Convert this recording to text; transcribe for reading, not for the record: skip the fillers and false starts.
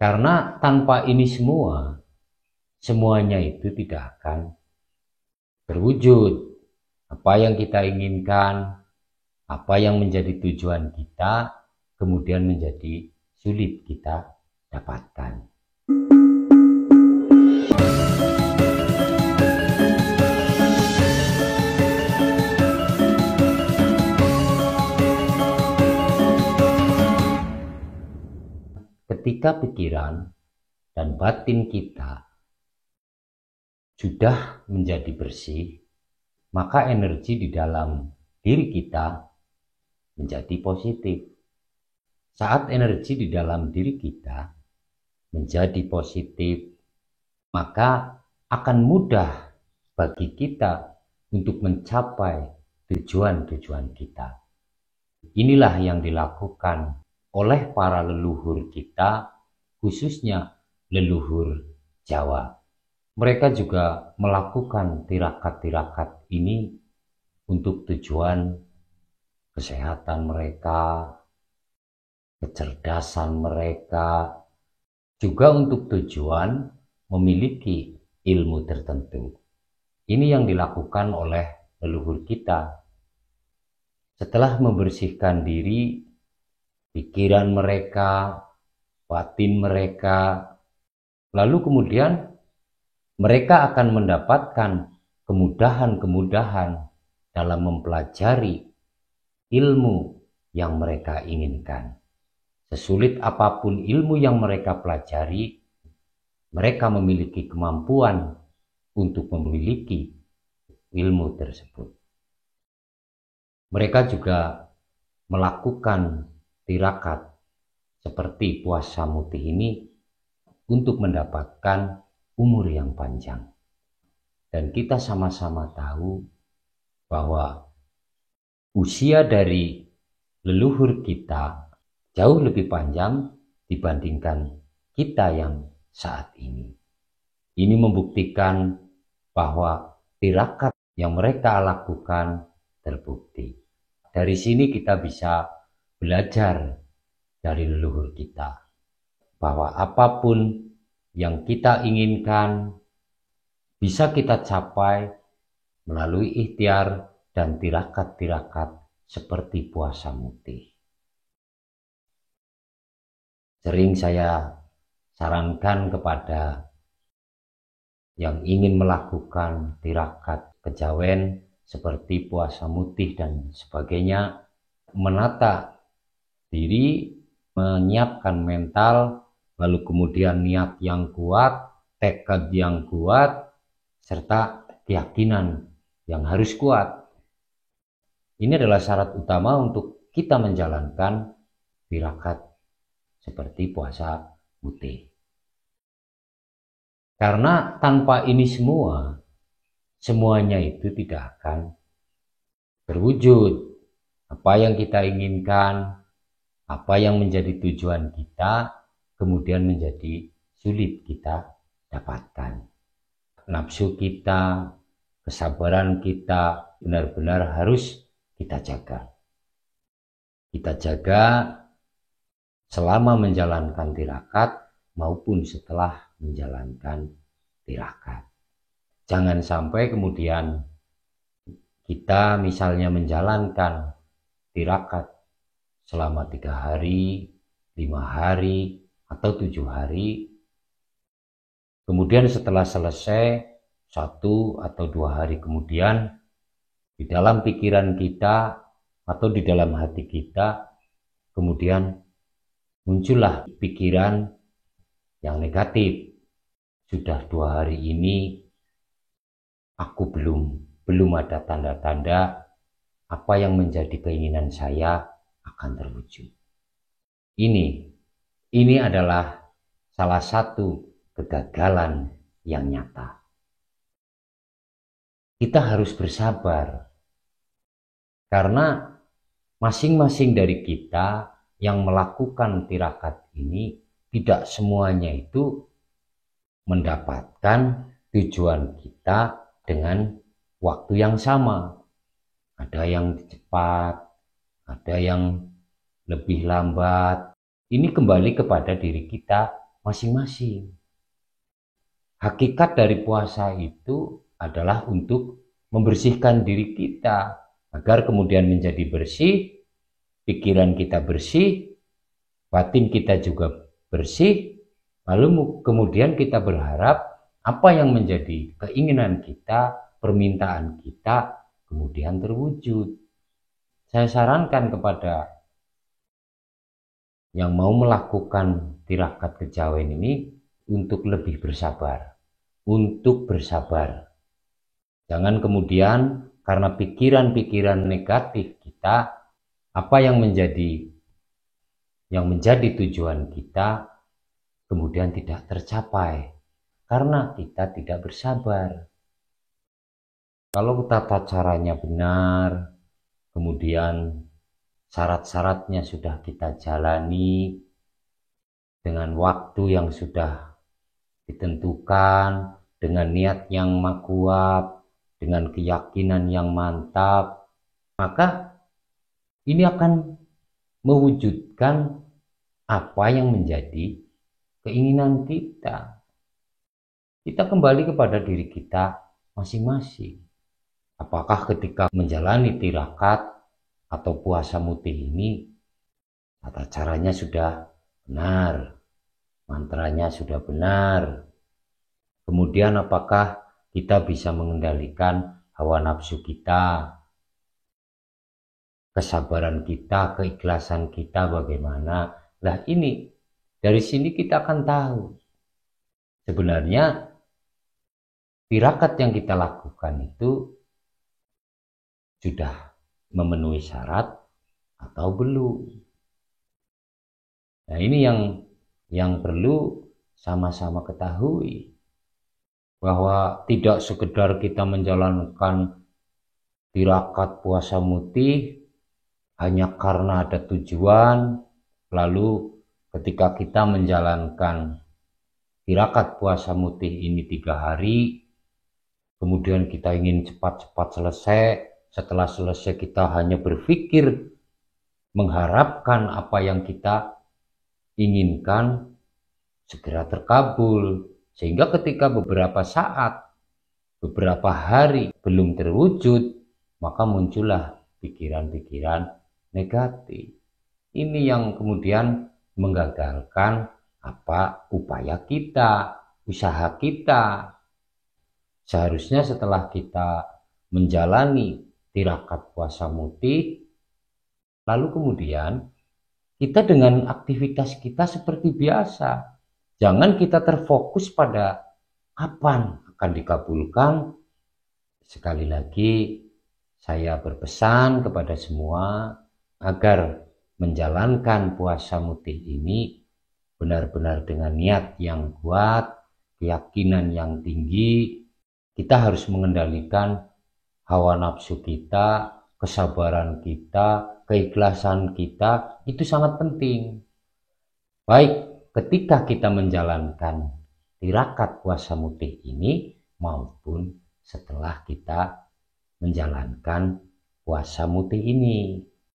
Karena tanpa ini semua, semuanya itu tidak akan berwujud. Apa yang kita inginkan, apa yang menjadi tujuan kita, kemudian menjadi sulit kita dapatkan. Ketika pikiran dan batin kita sudah menjadi bersih, maka energi di dalam diri kita menjadi positif. Saat energi di dalam diri kita menjadi positif, maka akan mudah bagi kita untuk mencapai tujuan-tujuan kita. Inilah yang dilakukan oleh para leluhur kita, khususnya leluhur Jawa. Mereka juga melakukan tirakat-tirakat ini untuk tujuan kesehatan mereka, kecerdasan mereka, juga untuk tujuan memiliki ilmu tertentu. Ini yang dilakukan oleh leluhur kita. Setelah membersihkan diri, pikiran mereka, batin mereka, lalu kemudian mereka akan mendapatkan kemudahan-kemudahan dalam mempelajari ilmu yang mereka inginkan. Sesulit apapun ilmu yang mereka pelajari, mereka memiliki kemampuan untuk memiliki ilmu tersebut. Mereka juga melakukan tirakat seperti puasa mutih ini untuk mendapatkan umur yang panjang. Dan kita sama-sama tahu bahwa usia dari leluhur kita jauh lebih panjang dibandingkan kita yang saat ini. Ini membuktikan bahwa tirakat yang mereka lakukan terbukti. Dari sini kita bisa belajar dari leluhur kita bahwa apapun yang kita inginkan bisa kita capai melalui ikhtiar dan tirakat-tirakat seperti puasa mutih. Sering saya sarankan kepada yang ingin melakukan tirakat kejawen seperti puasa mutih dan sebagainya, menata diri, menyiapkan mental, lalu kemudian niat yang kuat, tekad yang kuat, serta keyakinan yang harus kuat. Ini adalah syarat utama untuk kita menjalankan tirakat seperti puasa mutih. Karena tanpa ini semua, semuanya itu tidak akan berwujud. Apa yang kita inginkan, apa yang menjadi tujuan kita, kemudian menjadi sulit kita dapatkan. Nafsu kita, kesabaran kita benar-benar harus kita jaga. Kita jaga selama menjalankan tirakat maupun setelah menjalankan tirakat. Jangan sampai kemudian kita misalnya menjalankan tirakat selama 3 hari, 5 hari, atau 7 hari. Kemudian setelah selesai 1 atau 2 hari kemudian, di dalam pikiran kita atau di dalam hati kita, kemudian muncullah pikiran yang negatif. Sudah 2 hari ini, aku belum ada tanda-tanda apa yang menjadi keinginan saya akan terwujud. Ini adalah salah satu kegagalan yang nyata. Kita harus bersabar karena masing-masing dari kita yang melakukan tirakat ini tidak semuanya itu mendapatkan tujuan kita dengan waktu yang sama. Ada yang cepat, ada yang lebih lambat. Ini kembali kepada diri kita masing-masing. Hakikat dari puasa itu adalah untuk membersihkan diri kita agar kemudian menjadi bersih, pikiran kita bersih, batin kita juga bersih, lalu kemudian kita berharap apa yang menjadi keinginan kita, permintaan kita kemudian terwujud. Saya sarankan kepada yang mau melakukan tirakat kejawen ini untuk lebih bersabar. Jangan kemudian karena pikiran-pikiran negatif kita, apa yang menjadi tujuan kita kemudian tidak tercapai karena kita tidak bersabar. Kalau tata caranya benar, kemudian syarat-syaratnya sudah kita jalani dengan waktu yang sudah ditentukan, dengan niat yang kuat, dengan keyakinan yang mantap, maka ini akan mewujudkan apa yang menjadi keinginan kita. Kita kembali kepada diri kita masing-masing. Apakah ketika menjalani tirakat atau puasa mutih ini, tata caranya sudah benar, mantranya sudah benar, kemudian apakah kita bisa mengendalikan hawa nafsu kita, kesabaran kita, keikhlasan kita bagaimana. Nah ini, dari sini kita akan tahu sebenarnya tirakat yang kita lakukan itu sudah memenuhi syarat atau belum. Nah ini yang perlu sama-sama ketahui, bahwa tidak sekedar kita menjalankan tirakat puasa mutih hanya karena ada tujuan, lalu ketika kita menjalankan tirakat puasa mutih ini 3 hari, kemudian kita ingin cepat-cepat selesai, setelah selesai kita hanya berpikir mengharapkan apa yang kita inginkan segera terkabul, sehingga ketika beberapa saat, beberapa hari belum terwujud, maka muncullah pikiran-pikiran negatif. Ini yang kemudian menggagalkan upaya kita, usaha kita. Seharusnya setelah kita menjalani tirakat puasa mutih, lalu kemudian kita dengan aktivitas kita seperti biasa. Jangan kita terfokus pada kapan akan dikabulkan. Sekali lagi saya berpesan kepada semua agar menjalankan puasa mutih ini benar-benar dengan niat yang kuat, keyakinan yang tinggi. Kita harus mengendalikan hawa nafsu kita, kesabaran kita, keikhlasan kita, itu sangat penting. Baik ketika kita menjalankan tirakat puasa mutih ini maupun setelah kita menjalankan puasa mutih ini.